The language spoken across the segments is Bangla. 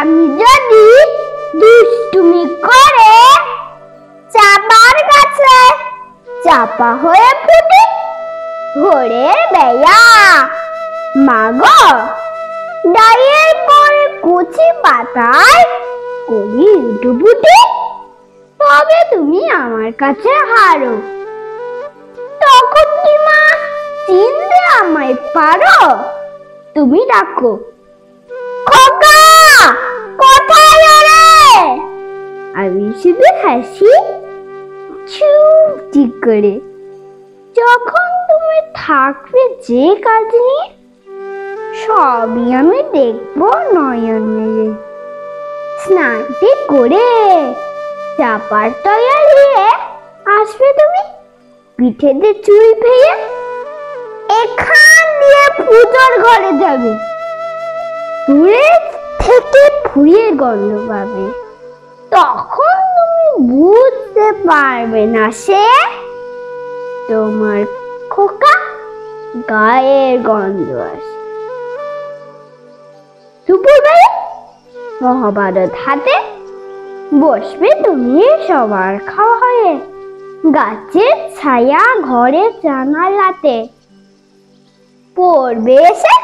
আমি যদি দুষ্টুমি করে চাপার গাছে চাপা হয়ে ফুটি ভোরের বেলা, মাগো ডায়ের পরে কচি পাতায় করি উঠুপুটি, তবে তুমি আমার কাছে হারো। তখন কি মা চিনতে আমায় পারো? তুমি ডাকো, খোকা কোথায় রে? আমি শুধু হাসি চুপটি করে। যখন তুমি থাকবে যে কাজ নিয়ে, সবই আমি দেখবো নয়ন মেলে। স্নানটি করে চাপার তলায় দিয়ে আসবে তুমি, পিঠেতে চুল ভেঙে এখান দিয়ে পূজার ঘরে যাবে। দূরে থেকে ফুলের গন্ধ পাবে, তখন তুমি বুঝতে পারবে না সে তোমার খোকা গায়ের গন্ধ আসে। দুপুরবেলা মহাভারত হাতে বসবে তুমি সবার খাওয়া হয়ে, গাছের ছায়া ঘরে জানালাতে পড়বে এসে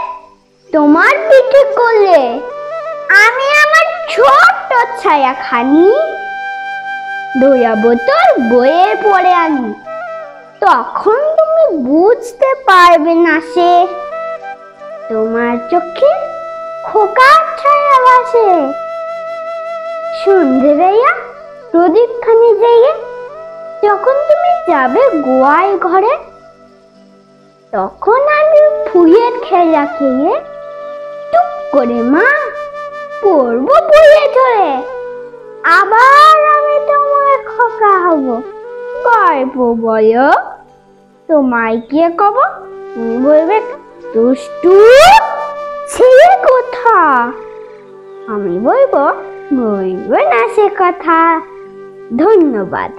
তোমার পিঠে কোলে। আমি আমার ছোট্ট ছায়া খানি দয়া বোতল বইয়ে পড়ে আনি, তখন তুমি বুঝতে পারবে না সে তোমার চোখে খোকার ছায়া ভাসে। সন্ধ্যেবেলা প্রদীপ খানি জেগে যখন তুমি যাবে গোয়াল ঘরে, তখন আমি ফুলের খেলা খেয়ে টুক করে মা পড়বো বইয়ে ধরে। আবার আমি তোমার খোকা হব, গল্প বলো তোমায় কে কব, তুমি বলবে দুষ্টু ছেলে কোথা, আমি বলবো না সে কথা। ধন্যবাদ।